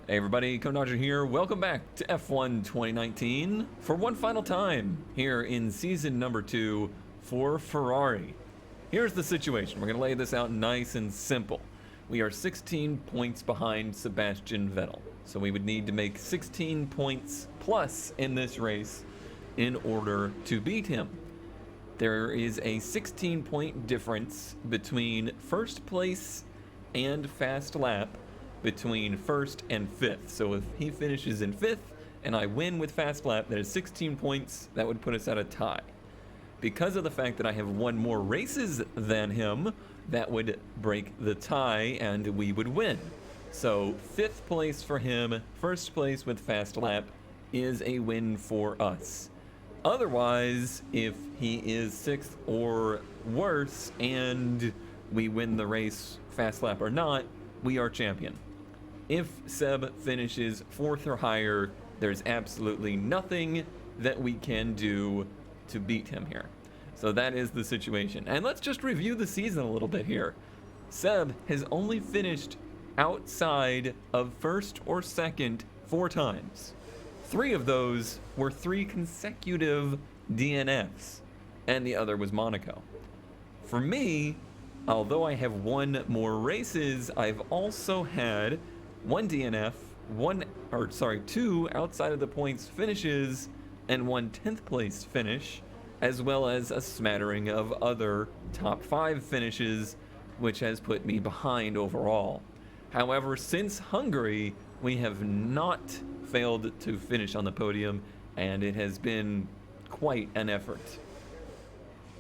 Hey everybody, Conodger here. Welcome back to F1 2019 for one final time here in season number 2 for Ferrari. Here's the situation. We're going to lay this out nice and simple. We are 16 points behind Sebastian Vettel. So we would need to make 16 points plus in this race in order to beat him. There is a 16-point difference between first place and fast lap between first and fifth. So if he finishes in fifth and I win with fast lap, that is 16 points. That would put us at a tie. Because of the fact that I have won more races than him, that would break the tie and we would win. So fifth place for him, first place with fast lap is a win for us. Otherwise, if he is sixth or worse and we win the race fast lap or not, we are champion. If Seb finishes fourth or higher, there's absolutely nothing that we can do to beat him here. So that is the situation. And let's just review the season a little bit here. Seb has only finished outside of first or second 4 times. 3 of those were 3 consecutive DNFs, and the other was Monaco. For me, although I have won more races, I've also had 1 DNF, 2 outside of the points finishes, and 1 10th place finish, as well as a smattering of other top 5 finishes, which has put me behind overall. However, since Hungary, we have not failed to finish on the podium, and it has been quite an effort.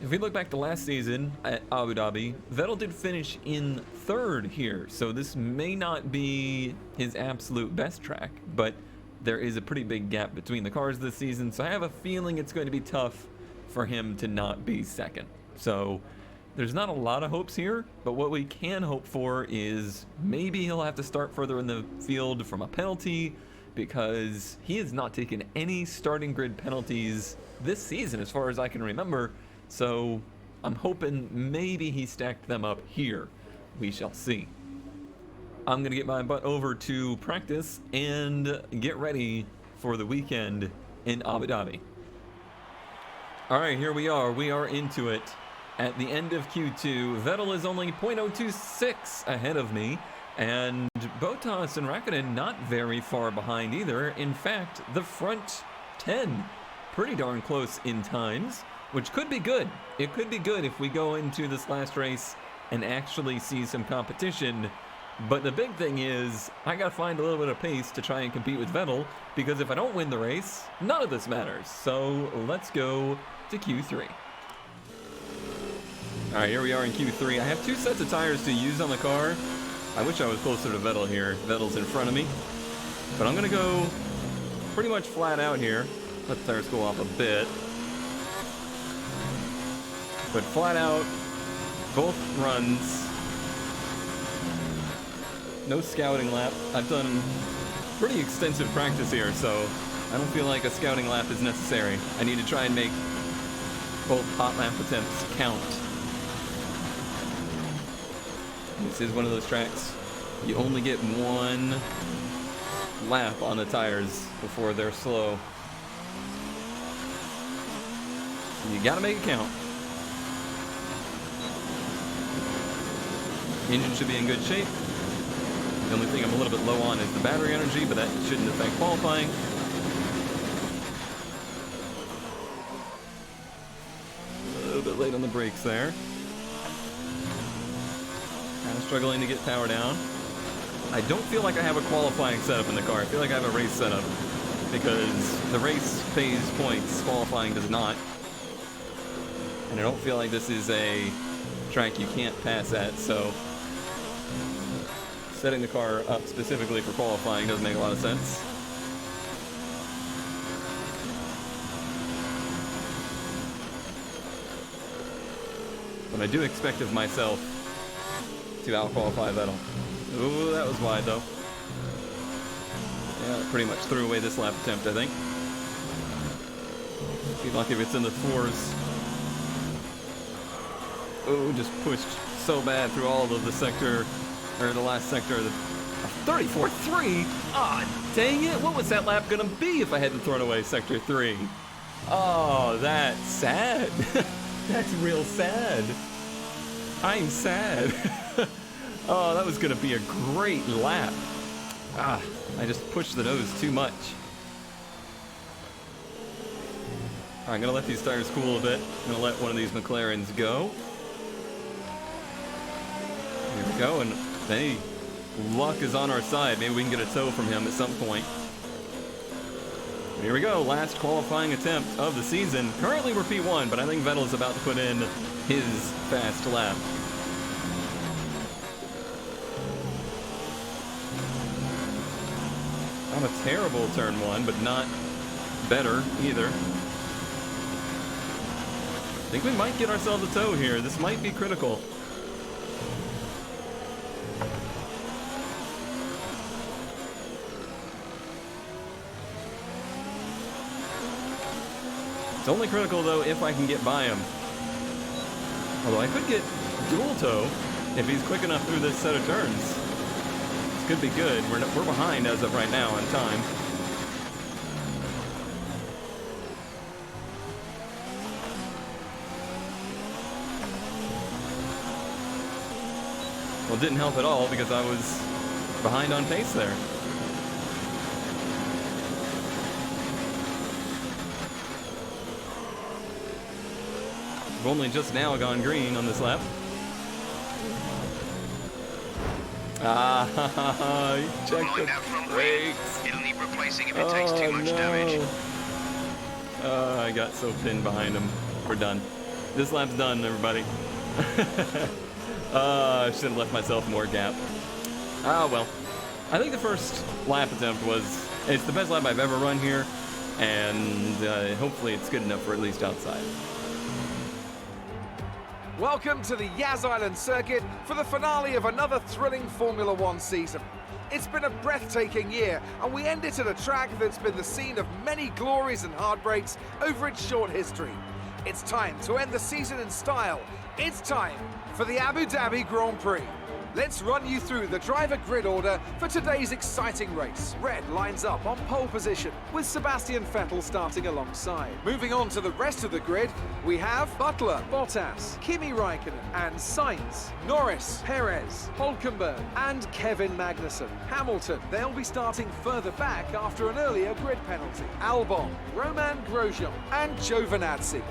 If we look back to last season at Abu Dhabi, Vettel did finish in 3rd here, so this may not be his absolute best track, but there is a pretty big gap between the cars this season, so I have a feeling it's going to be tough for him to not be 2nd. So there's not a lot of hopes here, but what we can hope for is maybe he'll have to start further in the field from a penalty, because he has not taken any starting grid penalties this season as far as I can remember. So I'm hoping maybe he stacked them up here. We shall see. I'm going to get my butt over to practice and get ready for the weekend in Abu Dhabi. All right, here we are. We are into it. At the end of Q2, Vettel is only 0.026 ahead of me, and Bottas and Raikkonen not very far behind either. In fact, the front 10 pretty darn close in times, which could be good. It could be good if we go into this last race and actually see some competition. But the big thing is, I gotta find a little bit of pace to try and compete with Vettel, because if I don't win the race, none of this matters. So let's go to Q3. All right, here we are in Q3. I have 2 sets of tires to use on the car. I wish I was closer to Vettel here. Vettel's in front of me. But I'm gonna go pretty much flat out here. Let the tires go off a bit. But flat out, both runs. No scouting lap. I've done pretty extensive practice here, so I don't feel like a scouting lap is necessary. I need to try and make both hot lap attempts count. This is one of those tracks. You only get 1 lap on the tires before they're slow. You gotta make it count. Engine should be in good shape. The only thing I'm a little bit low on is the battery energy, but that shouldn't affect qualifying. A little bit late on the brakes there. Kind of struggling to get power down. I don't feel like I have a qualifying setup in the car. I feel like I have a race setup, because the race pays points, qualifying does not. And I don't feel like this is a track you can't pass at, so setting the car up specifically for qualifying doesn't make a lot of sense. But I do expect of myself to out-qualify Vettel. Ooh, that was wide though. Yeah, pretty much threw away this lap attempt, I think. Be lucky if it's in the 4s. Oh, just pushed so bad through all of the sector, or the last sector, a 34.3? Ah, dang it. What was that lap gonna be if I hadn't thrown away Sector 3? Oh, that's sad. That's real sad. I'm sad. Oh, that was gonna be a great lap. Ah, I just pushed the nose too much. All right, I'm gonna let these tires cool a bit. I'm gonna let one of these McLarens go. Here we go, and hey, luck is on our side. Maybe we can get a tow from him at some point. Here we go, last qualifying attempt of the season. Currently we're P1, but I think Vettel is about to put in his fast lap. Not a terrible turn one, but not better either. I think we might get ourselves a tow here. This might be critical. It's only critical, though, if I can get by him. Although I could get dual tow if he's quick enough through this set of turns. This could be good. We're behind as of right now on time. Well, it didn't help at all because I was behind on pace there. We've only just now gone green on this lap. Ah, check the brakes. It'll need replacing if it takes too much damage. I got so pinned behind him. We're done. This lap's done, everybody. I should have left myself more gap. Ah, well. I think the first lap attempt it's the best lap I've ever run here, and hopefully it's good enough for at least outside. Welcome to the Yas Island circuit for the finale of another thrilling Formula One season. It's been a breathtaking year, and we end it at a track that's been the scene of many glories and heartbreaks over its short history. It's time to end the season in style. It's time for the Abu Dhabi Grand Prix. Let's run you through the driver grid order for today's exciting race. Red lines up on pole position, with Sebastian Vettel starting alongside. Moving on to the rest of the grid, we have Butler, Bottas, Kimi Raikkonen, and Sainz, Norris, Perez, Hülkenberg, and Kevin Magnussen. Hamilton, they'll be starting further back after an earlier grid penalty. Albon, Roman Grosjean, and Giovinazzi.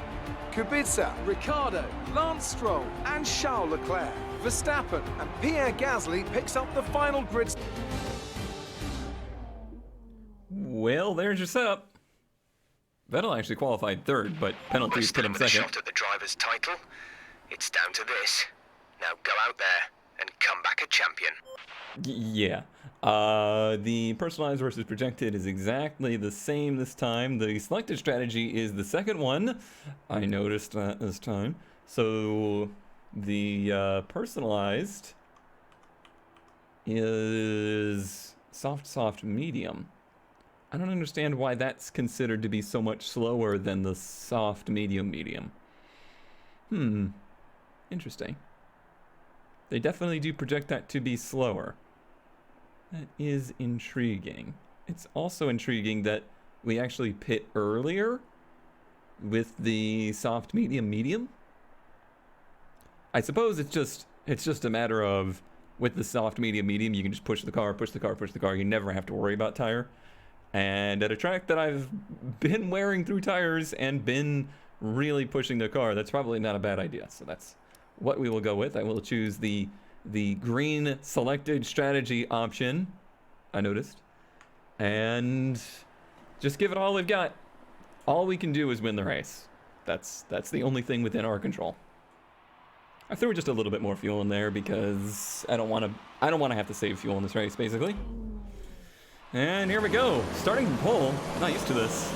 Kubica, Ricciardo, Lance Stroll, and Charles Leclerc. Verstappen and Pierre Gasly picks up the final grid. Well, there's your setup. Vettel actually qualified third, but penalties put him second. Shot at the driver's title. It's down to this. Now go out there and come back a champion. Yeah. The personalized versus projected is exactly the same this time. The selected strategy is the second one. I noticed that this time. So the personalized is soft, medium. I don't understand why that's considered to be so much slower than the soft, medium. Interesting. They definitely do project that to be slower. That is intriguing. It's also intriguing that we actually pit earlier with the soft, medium. I suppose it's just a matter of, with the soft, medium, you can just push the car. You never have to worry about tire. And at a track that I've been wearing through tires and been really pushing the car, that's probably not a bad idea. So that's what we will go with. I will choose the green selected strategy option, I noticed, and just give it all we've got. All we can do is win the race. That's the only thing within our control. I threw just a little bit more fuel in there because I don't want to have to save fuel in this race, basically. And here we go, starting from pole. Not used to this.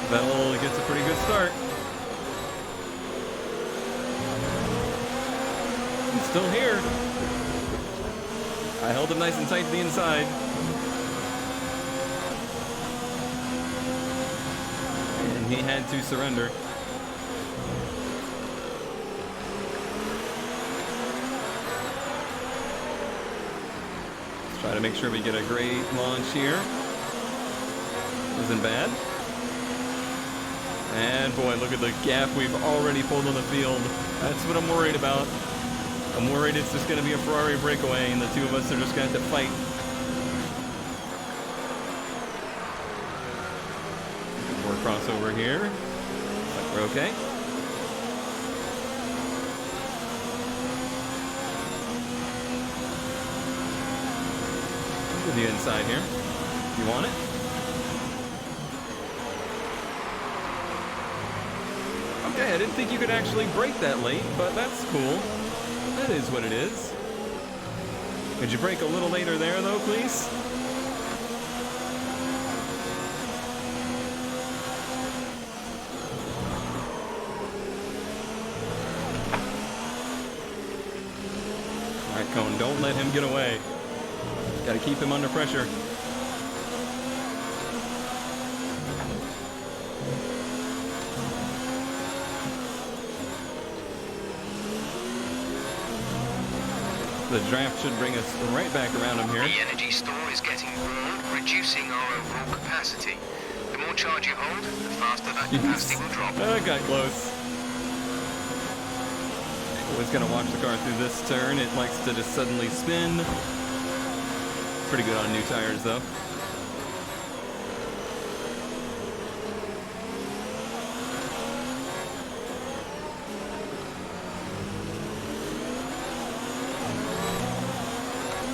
Vettel gets a pretty good start. He's still here. I held him nice and tight to the inside. And he had to surrender. Try to make sure we get a great launch here. Isn't bad. And boy, look at the gap we've already pulled on the field. That's what I'm worried about. I'm worried it's just going to be a Ferrari breakaway and the two of us are just going to have to fight. More crossover here. Looks like we're okay. To the inside here. You want it? Okay, I didn't think you could actually brake that late, but that's cool. That is what it is. Could you brake a little later there, though, please? All right, Cone, don't let him get away. Got to keep him under pressure. The draft should bring us right back around him here. The energy store is getting warm, reducing our overall capacity. The more charge you hold, the faster that capacity will drop. Got close. Always gonna watch the car through this turn. It likes to just suddenly spin. Pretty good on new tires, though.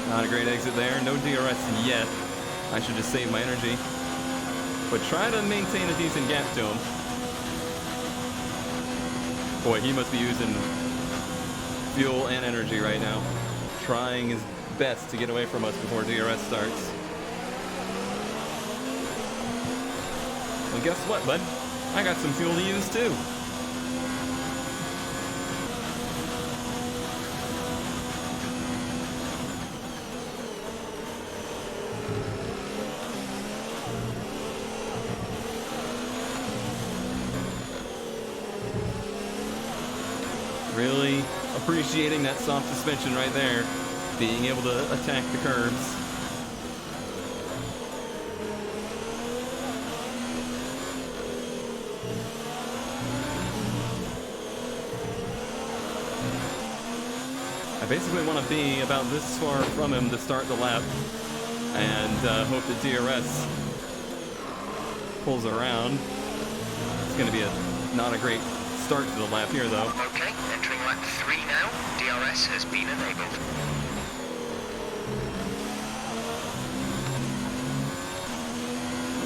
Not a great exit there. No DRS yet. I should just save my energy. But try to maintain a decent gap to him. Boy, he must be using fuel and energy right now. Trying his best to get away from us before DRS starts. Well, guess what, bud? I got some fuel to use too. Really appreciating that soft suspension right there. Being able to attack the curves. I basically want to be about this far from him to start the lap and hope that DRS pulls around. It's going to be not a great start to the lap here, though. Okay, entering lap 3 now. DRS has been enabled.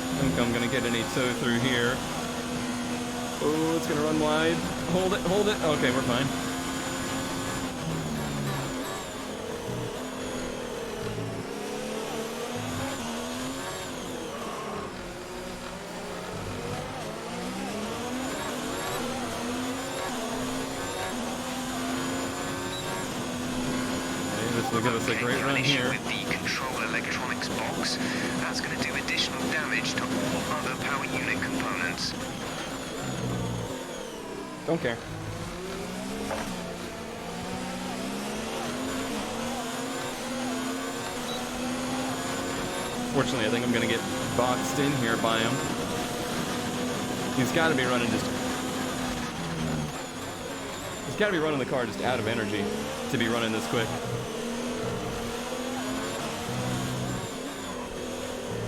I think I'm gonna get any tow through here. Oh, it's gonna run wide. Hold it, hold it. Okay, we're fine. Okay, this will give us a great run here. With the control electronics box, that's going to do additional damage to all other power unit components. Don't care. Fortunately, I think I'm going to get boxed in here by him. He's got to be running just... He's got to be running the car just out of energy to be running this quick.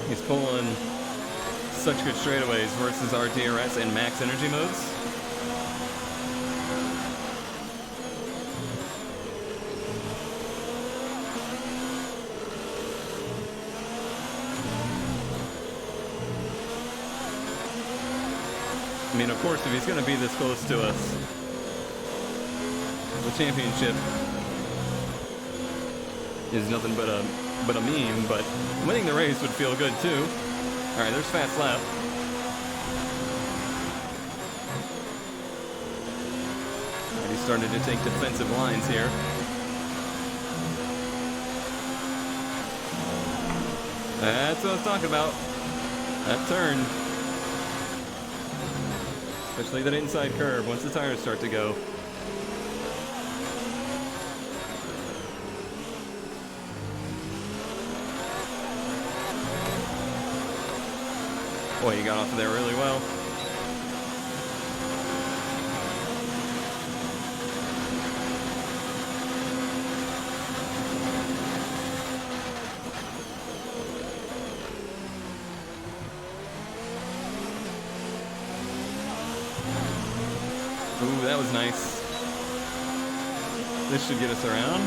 He's pulling such good straightaways versus our DRS and max energy modes. I mean, of course, if he's going to be this close to us, the championship is nothing but a meme, but winning the race would feel good too. All right, there's fast lap. Already started to take defensive lines here. That's what I was talking about. That turn. Especially that inside curve once the tires start to go. Boy, he got off of there really well. Ooh, that was nice. This should get us around.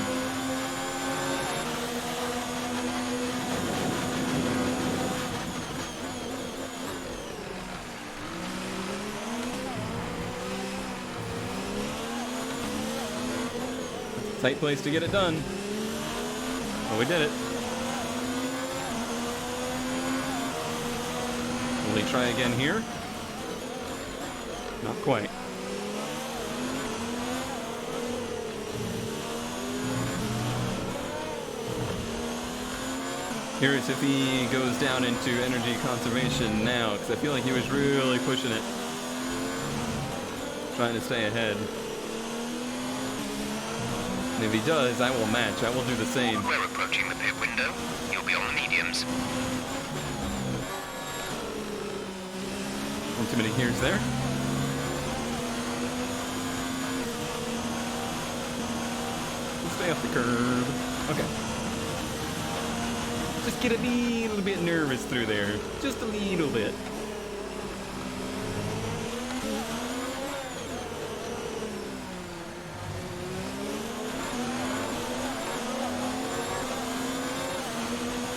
Tight place to get it done. But we did it. Will he try again here? Not quite. Curious if he goes down into energy conservation now, because I feel like he was really pushing it. Trying to stay ahead. And if he does, I will match. I will do the same. We're approaching the pit window. You'll be on the mediums. Not too many gears there. Stay off the curb. Okay. Just get a little bit nervous through there. Just a little bit.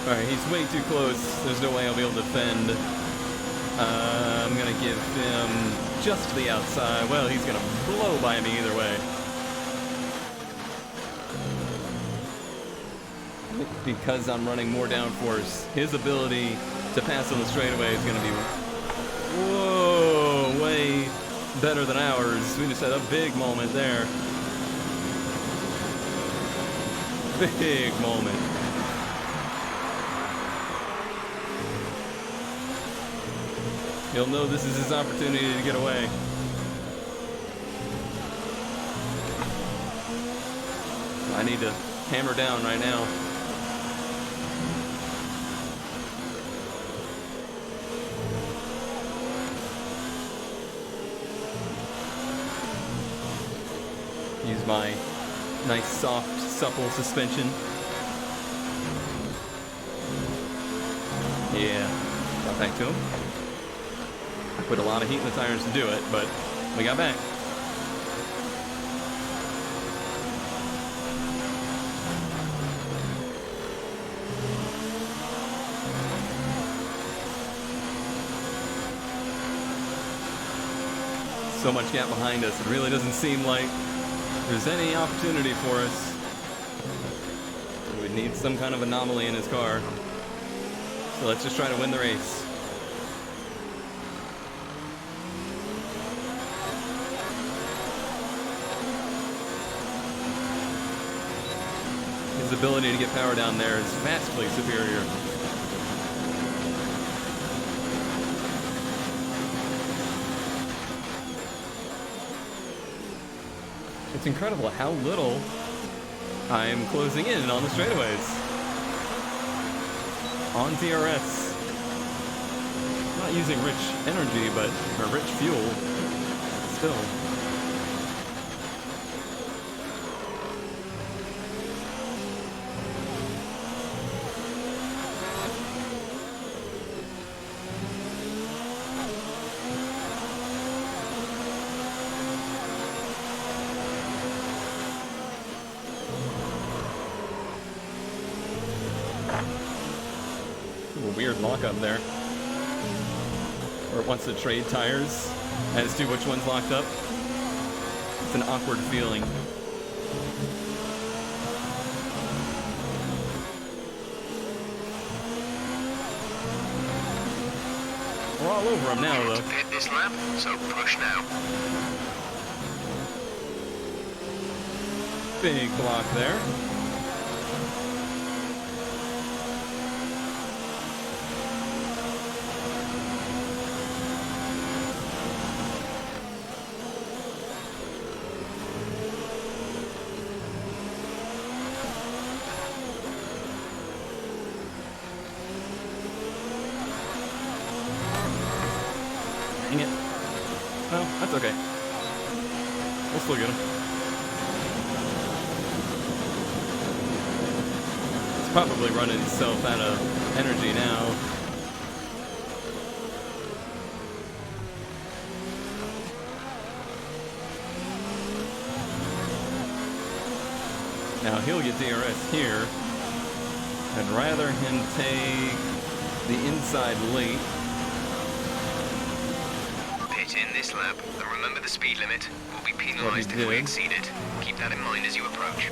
Alright, he's way too close. There's no way I'll be able to defend. I'm gonna give him just to the outside. Well, he's gonna blow by me either way. Because I'm running more downforce, his ability to pass on the straightaway is going to be, whoa, way better than ours. We just had a big moment there. Big moment. He'll know this is his opportunity to get away. I need to hammer down right now. Use my nice, soft, supple suspension. Yeah, got back to him. I put a lot of heat in the tires to do it, but we got back. So much gap behind us, it really doesn't seem like there's any opportunity for us. We would need some kind of anomaly in his car. So let's just try to win the race. His ability to get power down there is vastly superior. It's incredible how little I'm closing in on the straightaways. On DRS. I'm not using rich energy, or rich fuel. Still. Weird lockup there. Or it wants to trade tires as to which one's locked up. It's an awkward feeling. We're all over him now, though. Pit this lap, so push now. Big block there. We'll still get him. It's probably running itself out of energy now. Now he'll get DRS here. I'd rather him take the inside late. Pit in this lap, and remember the speed limit. We'll be penalised if we exceed it. Keep that in mind as you approach.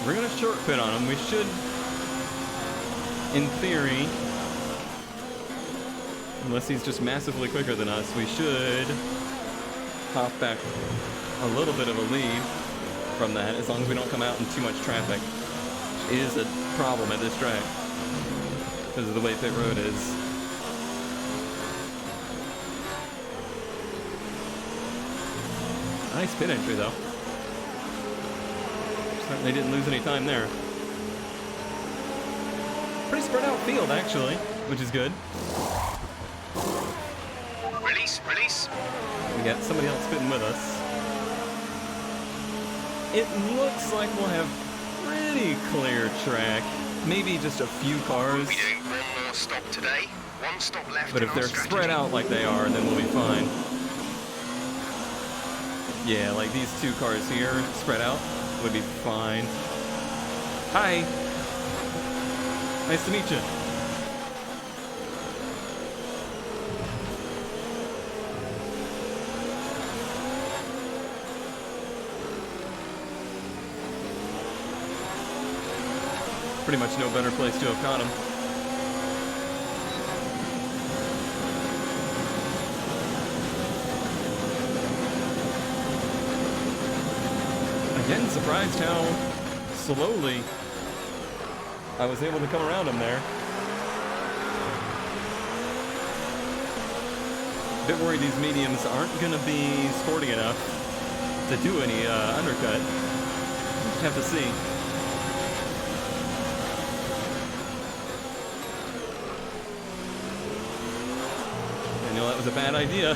We're gonna short pit on him. We should, in theory, unless he's just massively quicker than us, we should hop back a little bit of a lead from that, as long as we don't come out in too much traffic. It is a problem at this track because of the way pit road is. Nice pit entry though. Certainly didn't lose any time there. Pretty spread out field actually, which is good. Release. We got somebody else pitting with us. It looks like we'll have pretty clear track. Maybe just a few cars. We'll be doing one more stop today. One stop left. But if they're spread out like they are, then we'll be fine. Yeah, like these two cars here, spread out, would be fine. Hi. Nice to meet you. Pretty much no better place to have caught him. Again, surprised how slowly I was able to come around him there. A bit worried these mediums aren't going to be sporty enough to do any undercut. Just have to see. That was a bad idea.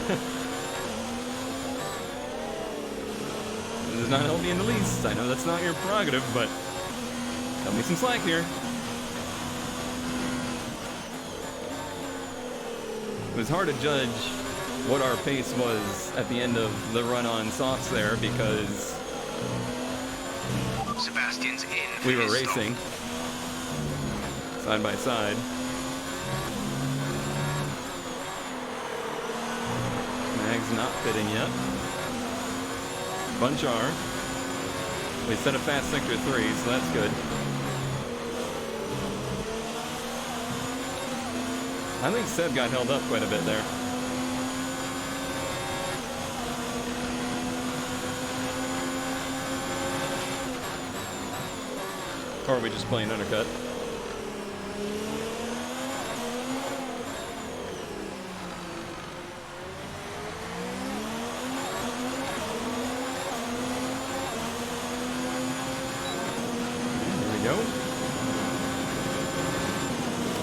This does not help me in the least. I know that's not your prerogative, but cut me some slack here. It was hard to judge what our pace was at the end of the run on softs there because Sebastian's in. We were racing side by side. Mag's not fitting yet. Bunch are. We set a fast sector 3, so that's good. I think Seb got held up quite a bit there. Or are we just playing undercut?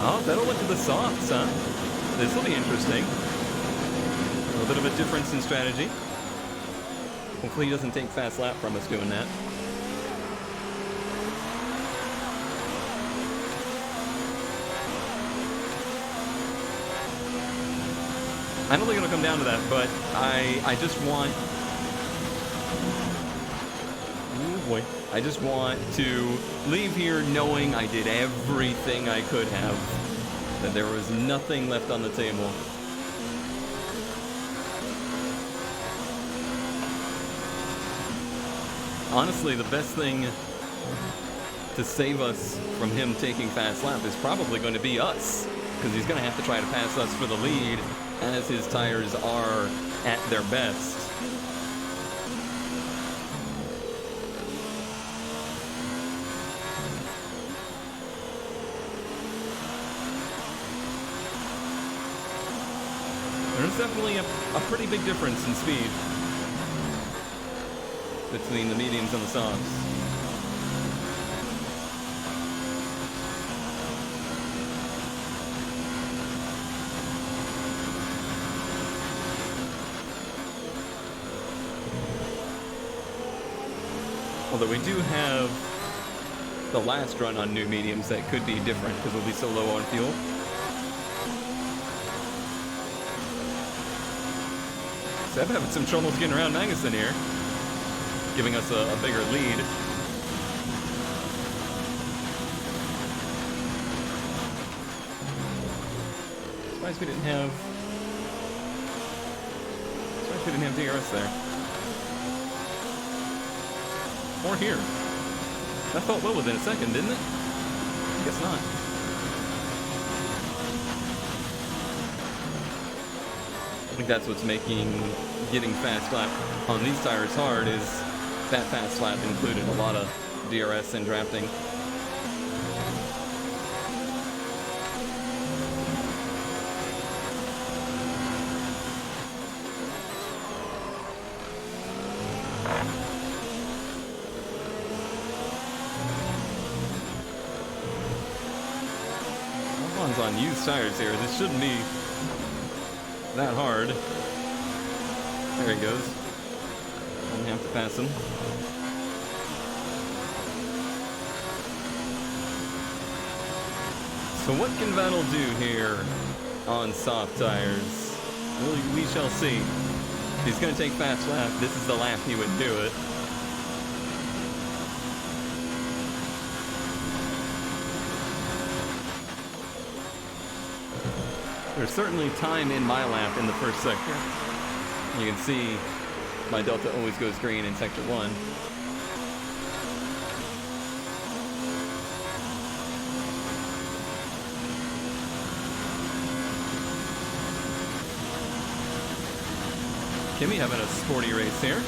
Oh, that'll look at the softs, huh? This will be interesting. A little bit of a difference in strategy. Hopefully he doesn't take fast lap from us doing that. I don't think it'll come down to that, but I just want... Oh boy. I just want to leave here knowing I did everything I could have. That there was nothing left on the table. Honestly, the best thing to save us from him taking fast lap is probably going to be us. Because he's going to have to try to pass us for the lead as his tires are at their best. There's definitely a pretty big difference in speed between the mediums and the softs. Although we do have the last run on new mediums that could be different because we'll be so low on fuel. Seb having some trouble getting around Magnussen here, giving us a bigger lead. Surprised we didn't have DRS there. Or here. That felt well within a second, didn't it? I guess not. I think that's what's making getting fast lap on these tires hard, is that fast lap included a lot of DRS and drafting. On used tires here. This shouldn't be that hard. There he goes. Don't have to pass him. So what can Vettel do here on soft tires? We shall see. If he's going to take fast lap, this is the lap he would do it. There's certainly time in my lap in the first sector. You can see my delta always goes green in sector 1. Kimi having a sporty race here.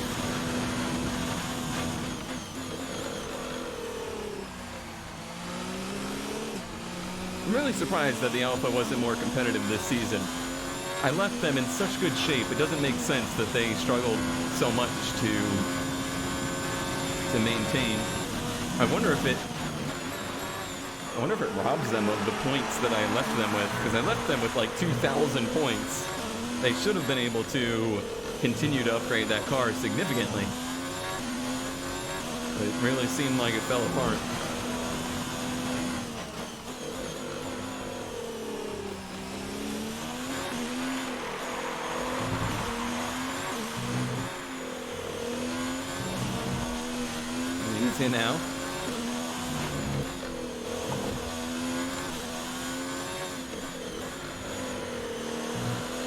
I'm really surprised that the Alpha wasn't more competitive this season. I left them in such good shape. It doesn't make sense that they struggled so much to maintain. I wonder if it robs them of the points that I left them with, because I left them with like 2,000 points. They should have been able to continue to upgrade that car significantly. But it really seemed like it fell apart. In now.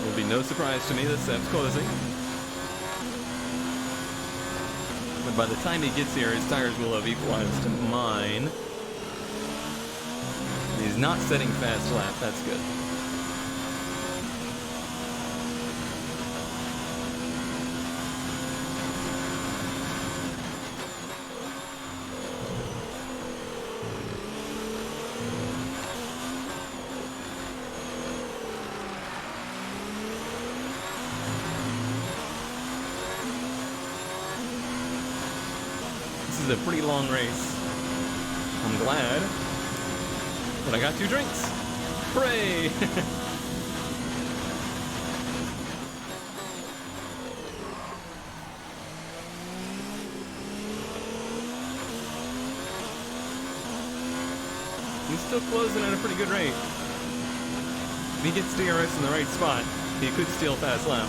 Will be no surprise to me that Seb's closing. But by the time he gets here, his tires will have equalized to mine. He's not setting fast lap, that's good. This is a pretty long race. I'm glad that I got 2 drinks. Hooray! He's still closing at a pretty good rate. If he gets DRS in the right spot, he could steal fast lap.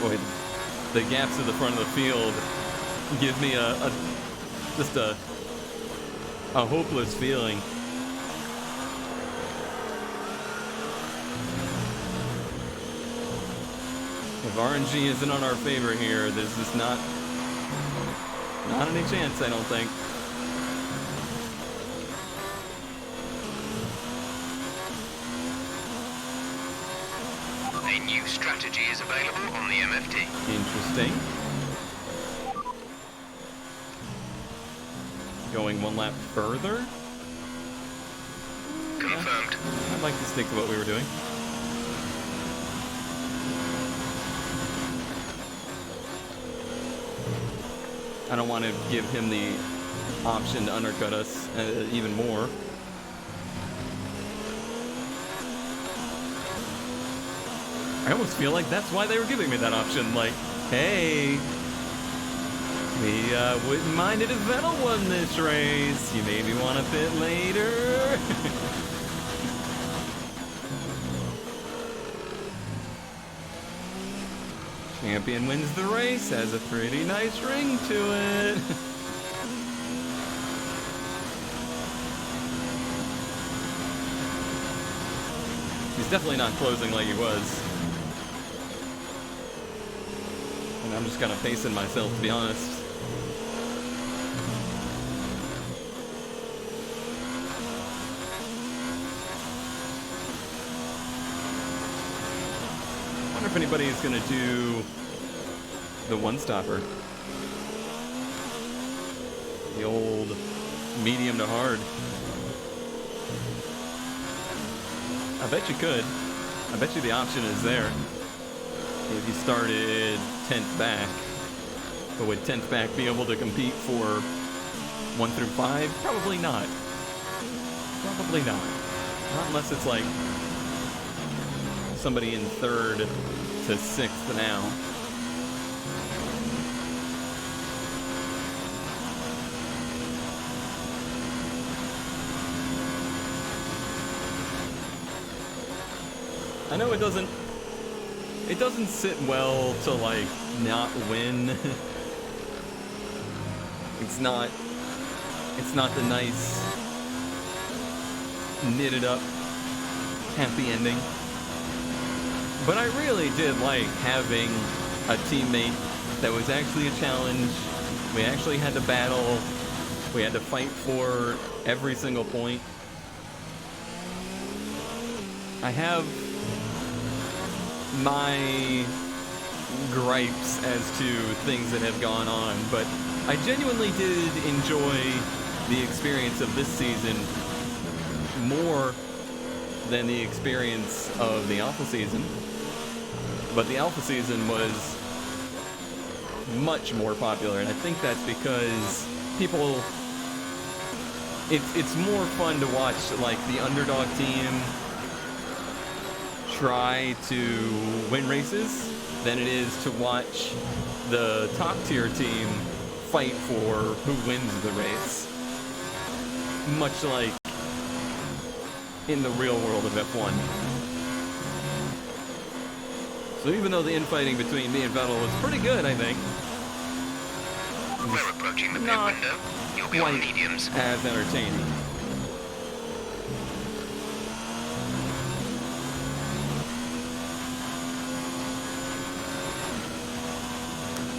Boy, the gaps at the front of the field give me just a hopeless feeling. If RNG isn't on our favor here, there's just not any chance, I don't think. A new strategy is available on the MFT. Interesting. Going 1 lap further? Confirmed. I'd like to stick to what we were doing. I don't want to give him the option to undercut us even more. I almost feel like that's why they were giving me that option. Like, hey, we wouldn't mind it if Vettel won this race. You maybe want to pit later. Champion wins the race, has a pretty nice ring to it. He's definitely not closing like he was. And I'm just kind of pacing myself, to be honest. I wonder if anybody's going to do the one-stopper. The old medium to hard. I bet you could. I bet you the option is there. If you started 10th back. But would 10th back be able to compete for 1 through 5? Probably not. Probably not. Not unless it's like somebody in 3rd to 6th now. I know it doesn't sit well to like not win. It's not the nice knitted up happy ending. But I really did like having a teammate that was actually a challenge. We actually had to battle. We had to fight for every single point. I have my gripes as to things that have gone on, but I genuinely did enjoy the experience of this season more than the experience of the Alpha season. But the Alpha season was much more popular, and I think that's because people... It's more fun to watch, like, the underdog team try to win races than it is to watch the top tier team fight for who wins the race. Much like in the real world of F1. So even though the infighting between me and Vettel was pretty good, I think, We're approaching the pit not window. You'll be on mediums. as entertaining.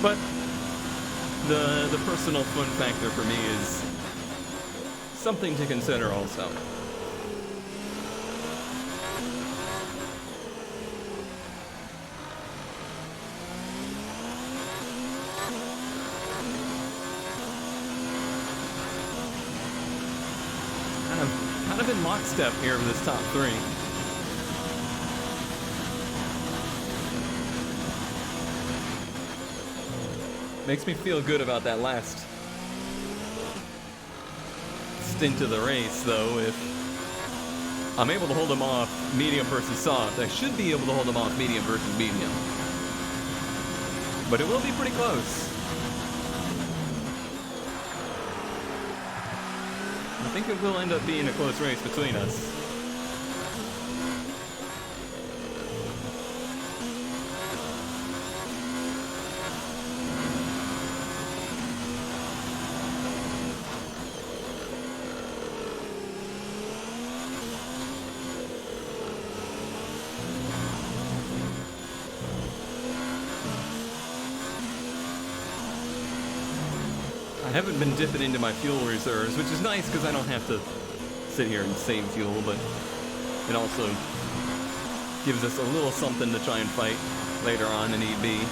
But the personal fun factor for me is something to consider also. Kind of in lockstep here with this top 3. Makes me feel good about that last stint of the race, though. If I'm able to hold them off medium versus soft, I should be able to hold them off medium versus medium. But it will be pretty close. I think it will end up being a close race between us. I haven't been dipping into my fuel reserves, which is nice because I don't have to sit here and save fuel, but it also gives us a little something to try and fight later on in EB.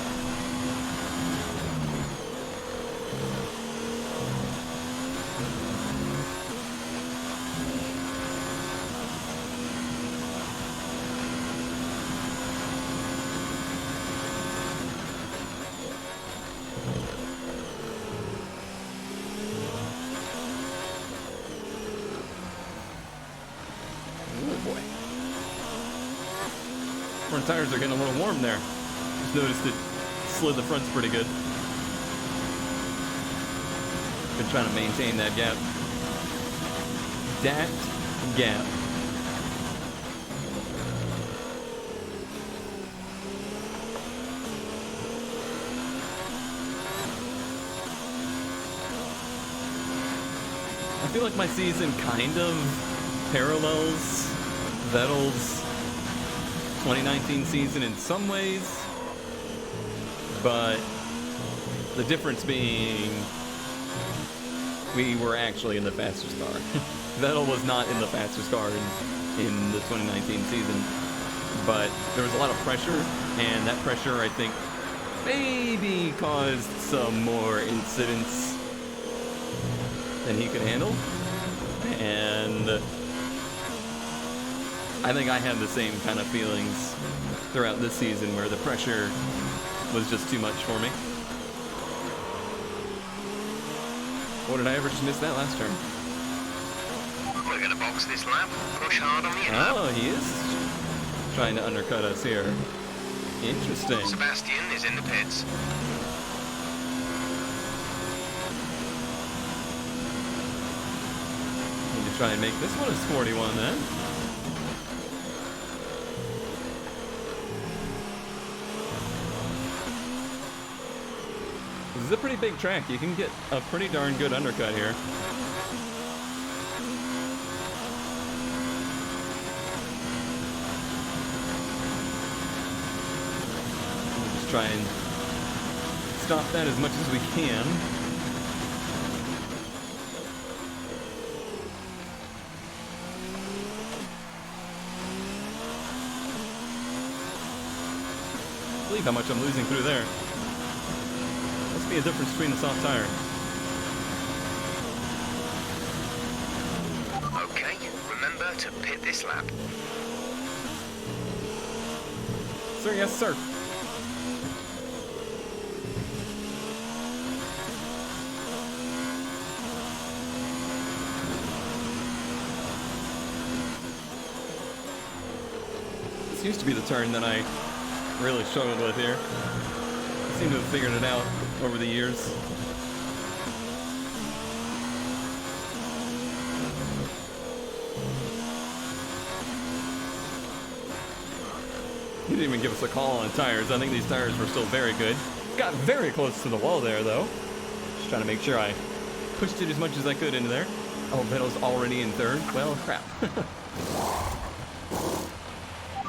front tires are getting a little warm there. Just noticed it slid the fronts pretty good. Been trying to maintain that gap. That gap. I feel like my season kind of parallels Vettel's 2019 season in some ways, but the difference being we were actually in the fastest car. Vettel was not in the fastest car in the 2019 season, but there was a lot of pressure, and that pressure, I think, maybe caused some more incidents than he could handle, and I think I had the same kind of feelings throughout this season where the pressure was just too much for me. Or did I ever just miss that last turn? We're going to box this lap. Push hard on the inside. Oh, he is trying to undercut us here. Interesting. Sebastian is in the pits. Need to try and make this one a sporty one then. This is a pretty big track. You can get a pretty darn good undercut here. We'll just try and stop that as much as we can. I believe how much I'm losing through there. Must be a difference between the soft tire. Okay, remember to pit this lap. Sir, yes, sir. This used to be the turn that I really struggled with here. I seem to have figured it out over the years. He didn't even give us a call on tires. I think these tires were still very good. Got very close to the wall there, though. Just trying to make sure I pushed it as much as I could into there. Oh, Vettel's already in third. Well, crap.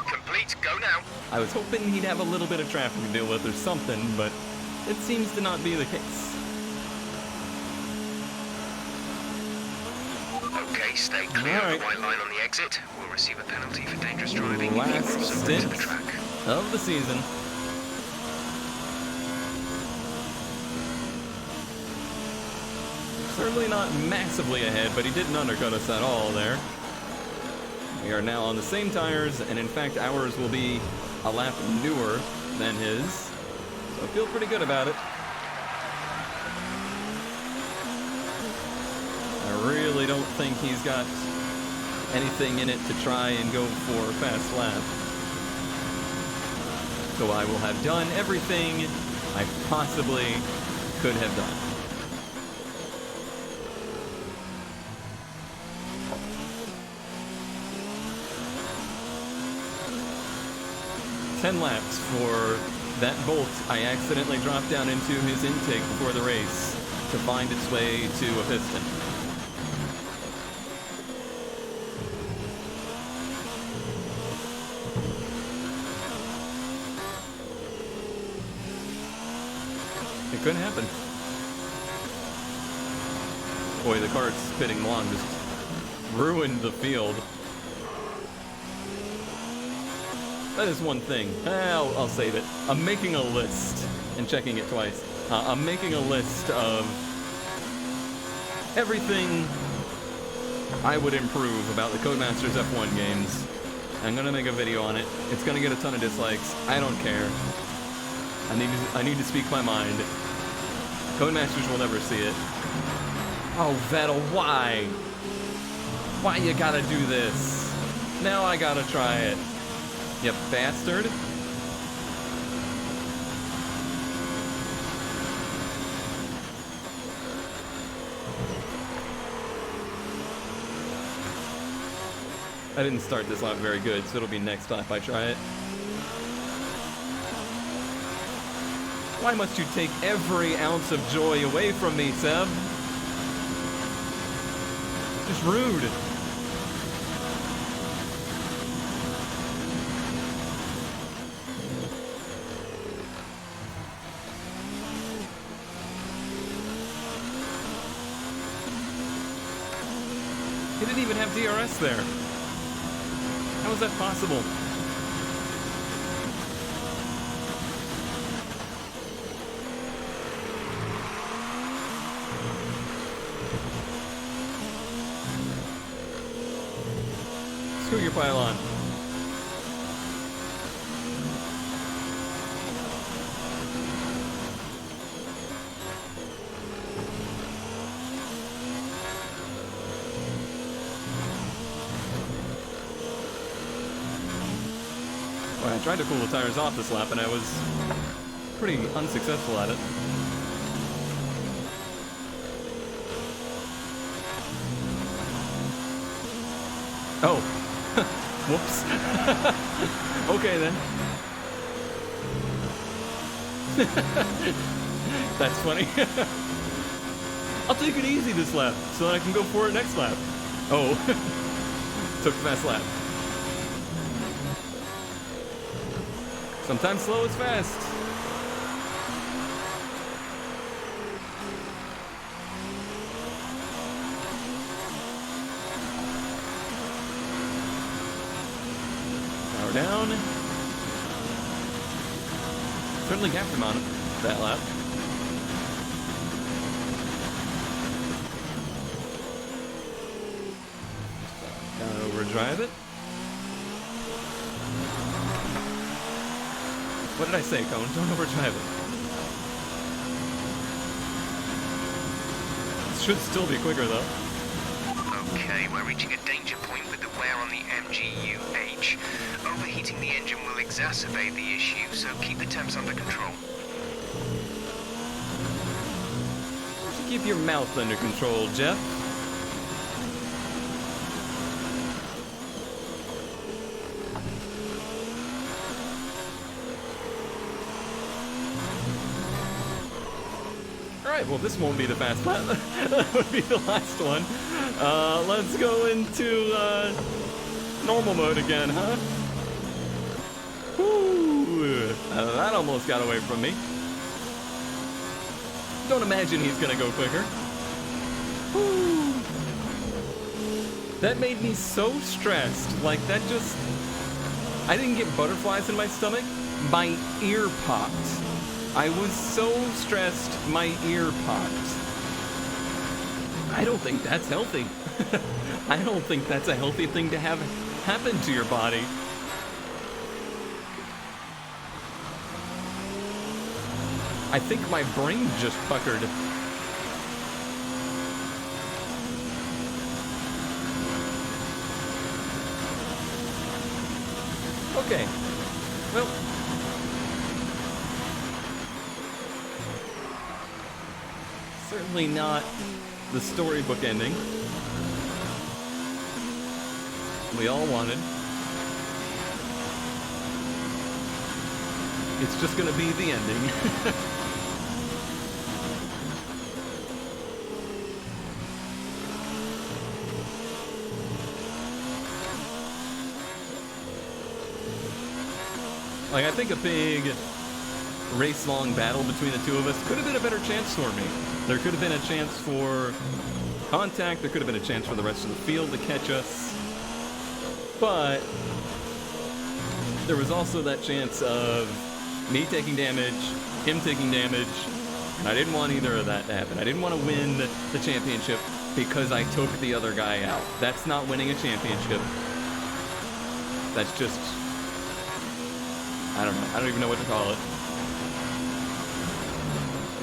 Complete, go now. I was hoping he'd have a little bit of traffic to deal with or something, but it seems to not be the case. Okay, stay clear All right. of the white line on the exit. We'll receive a penalty for dangerous driving Last if you cross over stint into the track. of the season. Certainly not massively ahead, but he didn't undercut us at all there. We are now on the same tires, and in fact ours will be a lap newer than his. So I feel pretty good about it. I really don't think he's got anything in it to try and go for a fast lap. So I will have done everything I possibly could have done. Laps for that bolt I accidentally dropped down into his intake before the race to find its way to a piston. It couldn't happen. Boy, the carts pitting along just ruined the field. That is one thing. I'll save it. I'm making a list and checking it twice. I'm making a list of everything I would improve about the Codemasters F1 games. I'm gonna make a video on it. It's gonna get a ton of dislikes. I don't care. I need to speak my mind. Codemasters will never see it. Oh, Vettel, why? Why you gotta do this? Now I gotta try it. You bastard. I didn't start this lap very good, so it'll be next lap I try it. Why must you take every ounce of joy away from me, Seb? Just rude. He didn't even have DRS there. How is that possible? Screw your pylon. Well, I tried to cool the tires off this lap and I was pretty unsuccessful at it. Oh. Whoops. Okay then. That's funny. I'll take it easy this lap so that I can go for it next lap. Oh. Took the fast lap. Sometimes slow is fast. Power down. Certainly gapped him on that lap. Gotta overdrive it. What did I say, Cone? Don't overdrive it. Should still be quicker, though. Okay, we're reaching a danger point with the wear on the MGU-H. Overheating the engine will exacerbate the issue, so keep the temps under control. Keep your mouth under control, Jeff. Alright, well this won't be the fast lap. That would be the last one. Let's go into normal mode again, huh? Whew. That almost got away from me. Don't imagine he's gonna go quicker. Whew. That made me so stressed. Like that just... I didn't get butterflies in my stomach. My ear popped. I was so stressed, my ear popped. I don't think that's healthy. I don't think that's a healthy thing to have happen to your body. I think my brain just puckered. Okay. Well... certainly not the storybook ending we all wanted. It's just gonna be the ending. Like, I think a big race-long battle between the two of us could have been a better chance for me. There could have been a chance for contact, there could have been a chance for the rest of the field to catch us, but there was also that chance of me taking damage, him taking damage, and I didn't want either of that to happen. I didn't want to win the championship because I took the other guy out. That's not winning a championship. That's just... I don't know. I don't even know what to call it.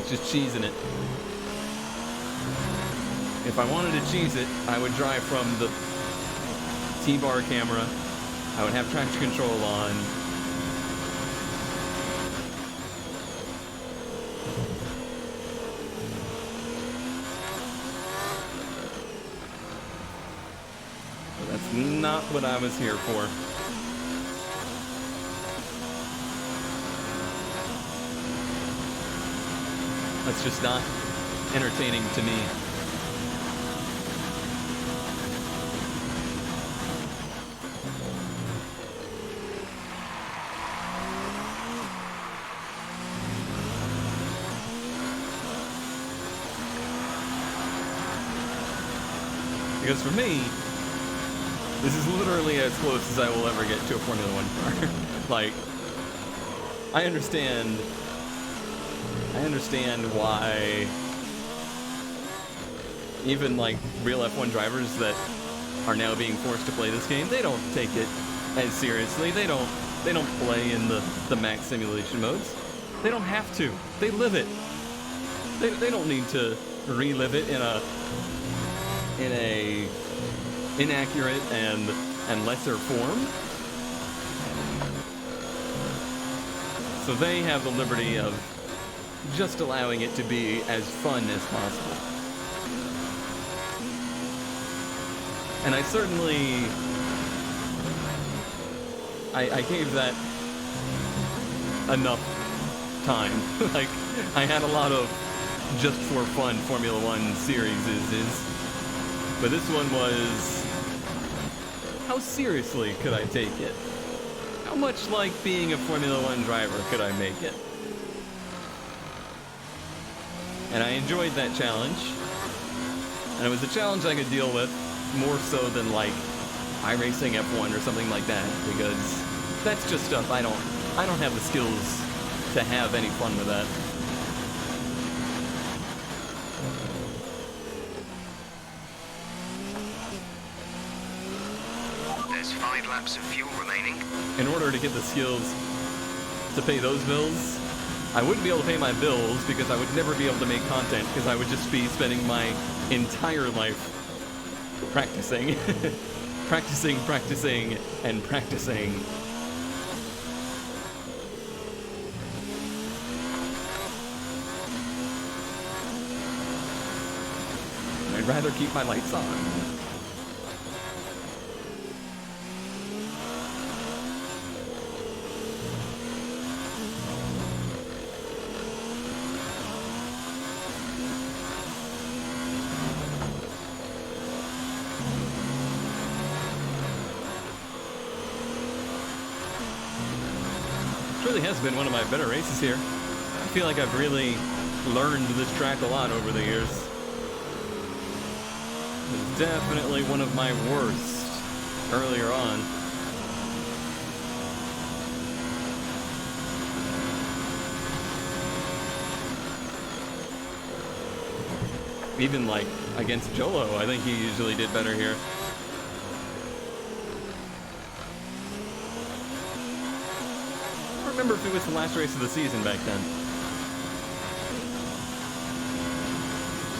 It's just cheesing it. If I wanted to cheese it, I would drive from the T-bar camera I would have traction control on. But that's not what I was here for. That's just not entertaining to me. Because for me, this is literally as close as I will ever get to a Formula One car. Like, I understand why even like real F1 drivers that are now being forced to play this game, they don't take it as seriously. They don't play in the max simulation modes. They don't have to. They live it. They don't need to relive it in a inaccurate and lesser form. So they have the liberty of just allowing it to be as fun as possible. And I certainly I gave that enough time. Like, I had a lot of just for fun Formula One series but this one was, how seriously could I take it? How much like being a Formula One driver could I make it? And I enjoyed that challenge. And it was a challenge I could deal with more so than like iRacing F1 or something like that, because that's just stuff I don't have the skills to have any fun with that. There's 5 laps of fuel remaining. In order to get the skills to pay those bills, I wouldn't be able to pay my bills because I would never be able to make content because I would just be spending my entire life practicing. practicing, and practicing. I'd rather keep my lights on. Really has been one of my better races here. I feel like I've really learned this track a lot over the years. It's definitely one of my worst earlier on. Even like against Jolo, I think he usually did better here. I don't remember if it was the last race of the season back then.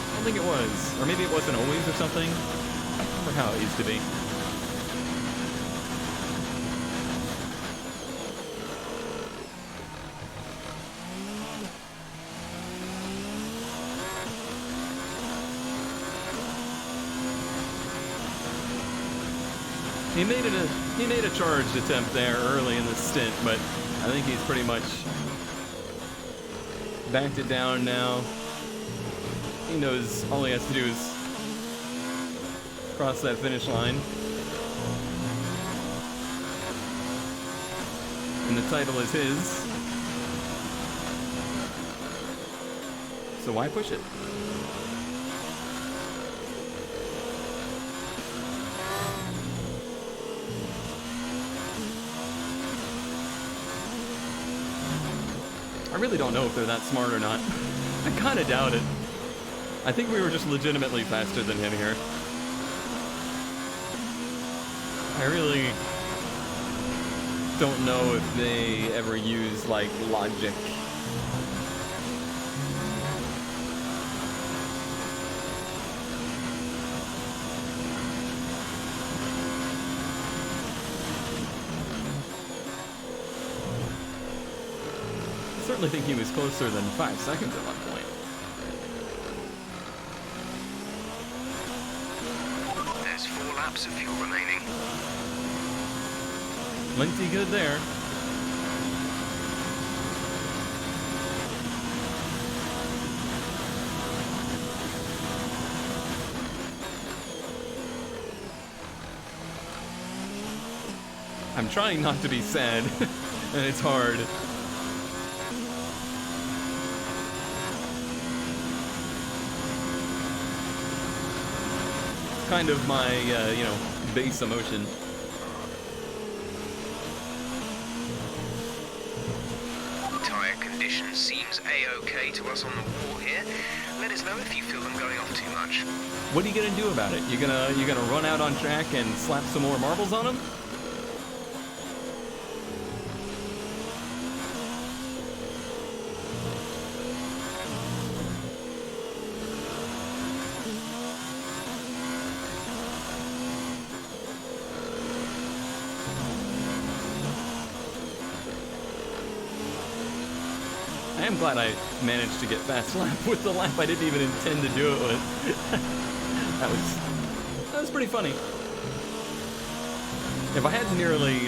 I don't think it was. Or maybe it wasn't always or something. I don't remember how it used to be. He made a charged attempt there early in the stint, but I think he's pretty much backed it down now. He knows all he has to do is cross that finish line. And the title is his. So why push it? I really don't know if they're that smart or not. I kind of doubt it. I think we were just legitimately faster than him here. I really don't know if they ever use, like, logic. certainly think he was closer than 5 seconds at one point. There's 4 laps of fuel remaining. Plenty good there. I'm trying not to be sad, and it's hard. Kind of my, you know, base emotion. Tyre condition seems A-OK to us on the wall here. Let us know if you feel them going off too much. What are you gonna do about it? You gonna run out on track and slap some more marbles on them? I am glad I managed to get fast lap with the lap I didn't even intend to do it with. that was pretty funny. If I hadn't nearly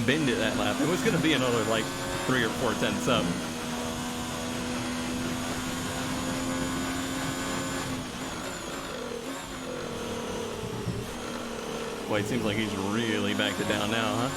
binned it that lap, it was going to be another like 3 or 4 tenths up. Boy, it seems like he's really backed it down now, huh?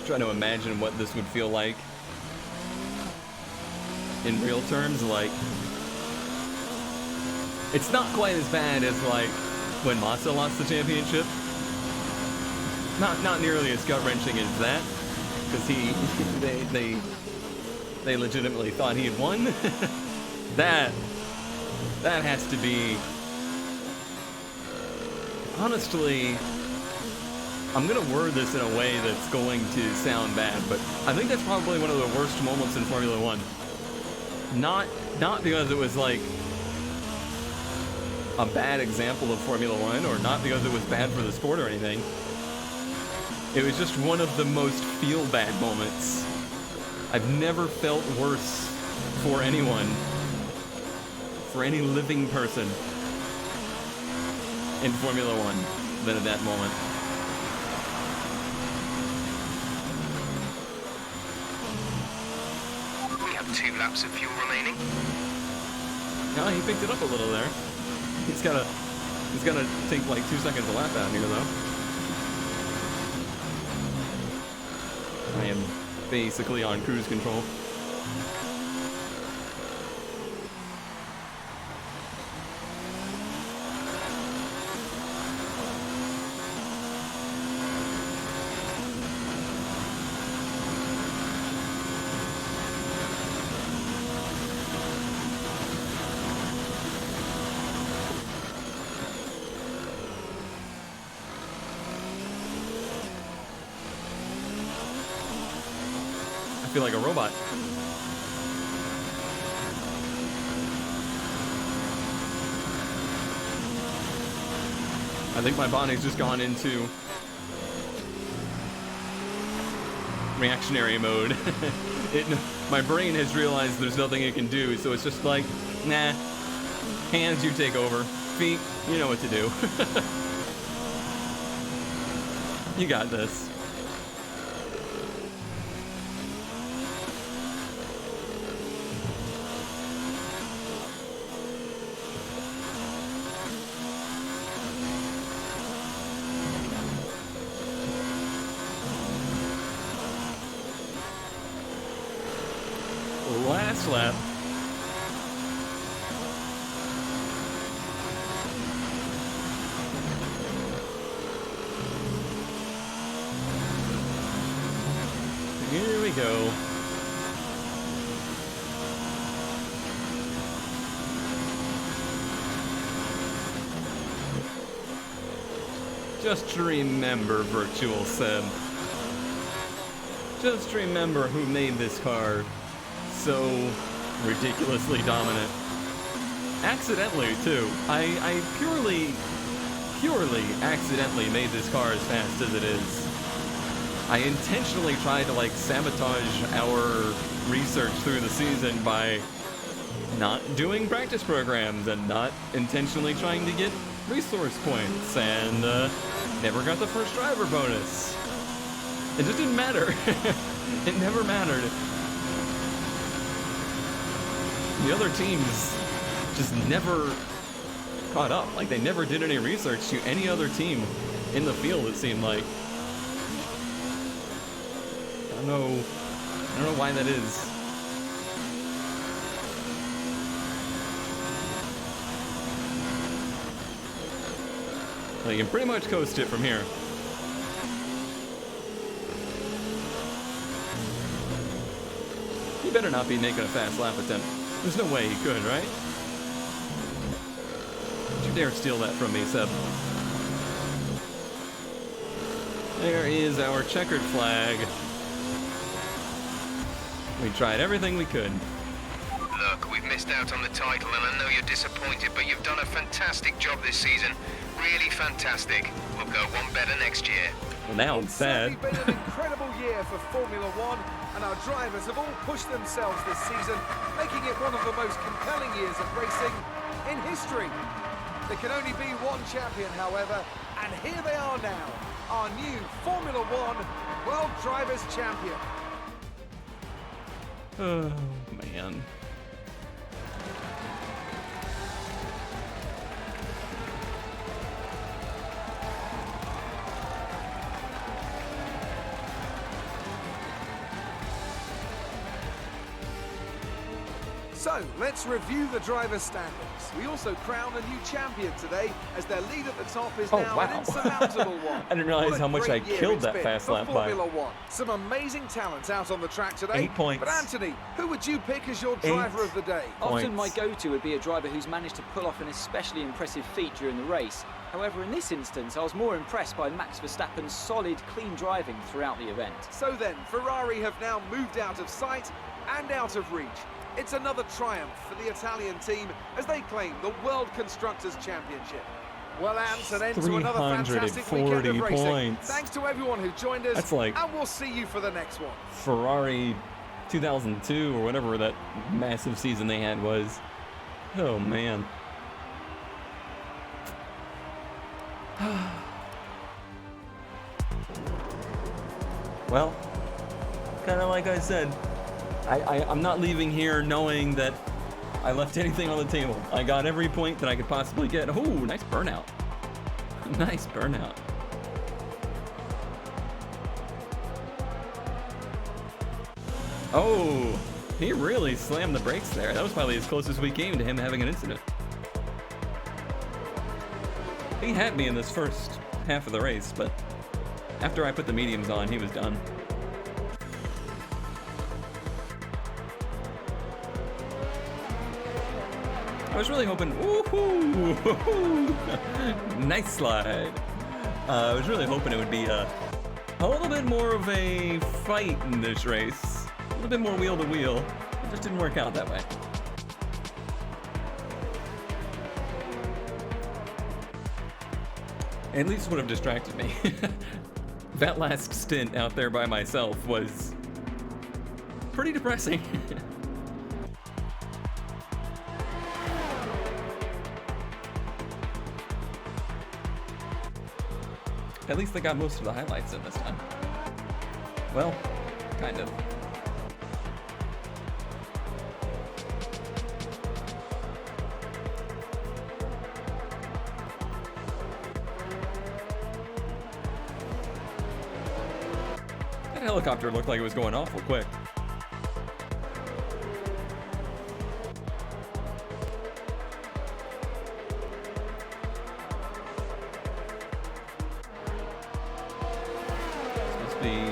Trying to imagine what this would feel like in real terms. Like, it's not quite as bad as like when Massa lost the championship. Not nearly as gut-wrenching as that, because they legitimately thought he had won. that has to be, honestly, I'm going to word this in a way that's going to sound bad, but I think that's probably one of the worst moments in Formula One. Not because it was like a bad example of Formula One, or not because it was bad for the sport or anything. It was just one of the most feel-bad moments. I've never felt worse for anyone, for any living person in Formula One than at that moment. We have 2 laps of fuel remaining. No, he picked it up a little there. He's gonna take like 2 seconds a lap out here though. I am basically on cruise control. I feel like a robot. I think my body's just gone into reactionary mode. My brain has realized there's nothing it can do, so it's just like, nah, hands, you take over. Feet, you know what to do. You got this. Last lap. Here we go. Just remember, Virtual Seb. Just remember who made this car so ridiculously dominant. Accidentally, too. I purely accidentally made this car as fast as it is. I intentionally tried to, like, sabotage our research through the season by not doing practice programs and not intentionally trying to get resource points, and never got the first driver bonus. It just didn't matter. It never mattered. The other teams just never caught up. Like, they never did any research to any other team in the field, it seemed like. I don't know why that is. Well, you can pretty much coast it from here. He better not be making a fast lap attempt. There's no way he could, right? Don't you dare steal that from me, Seb. There is our checkered flag. We tried everything we could. Look, we've missed out on the title, and I know you're disappointed, but you've done a fantastic job this season. Really fantastic. We'll go one better next year. Well, now I'm sad. It's certainly been an incredible year for Formula One, and our drivers have all pushed themselves this season, making it one of the most compelling years of racing in history. There can only be one champion, however, and here they are now, our new Formula One World Drivers' Champion. Oh, man. So, let's review the drivers' standings. We also crown a new champion today, as their lead at the top is now an insurmountable one. I didn't realize how much I killed that fast lap by. Formula One. Some amazing talent out on the track today. 8 points. But Anthony, who would you pick as your driver of the day? Often my go-to would be a driver who's managed to pull off an especially impressive feat during the race. However, in this instance, I was more impressed by Max Verstappen's solid, clean driving throughout the event. So then, Ferrari have now moved out of sight and out of reach. It's another triumph for the Italian team as they claim the World Constructors' Championship. Well, Ant, an end to another fantastic weekend of racing. Points. Thanks to everyone who joined us, That's like and we'll see you for the next one. Ferrari 2002 or whatever that massive season they had was. Oh, man. Well, kind of like I said, I'm not leaving here knowing that I left anything on the table. I got every point that I could possibly get. Oh, nice burnout. Nice burnout. Oh, he really slammed the brakes there. That was probably as close as we came to him having an incident. He had me in this first half of the race, but after I put the mediums on, he was done. I was really hoping, woohoo, nice slide. I was really hoping it would be a little bit more of a fight in this race. A little bit more wheel to wheel. It just didn't work out that way. At least would have distracted me. That last stint out there by myself was pretty depressing. At least I got most of the highlights in this time. Well, kind of. That helicopter looked like it was going awful quick.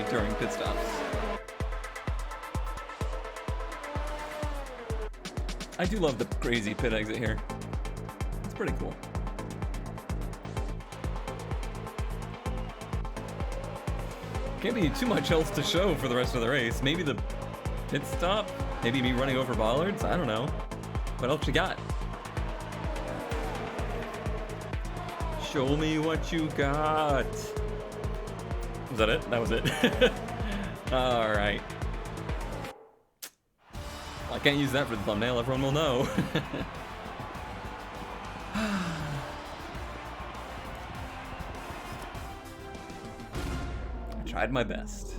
During pit stops. I do love the crazy pit exit here. It's pretty cool. Can't be too much else to show for the rest of the race. Maybe the pit stop? Maybe me running over bollards? I don't know. What else you got? Show me what you got. Was that it? That was it. All right. I can't use that for the thumbnail. Everyone will know. I tried my best.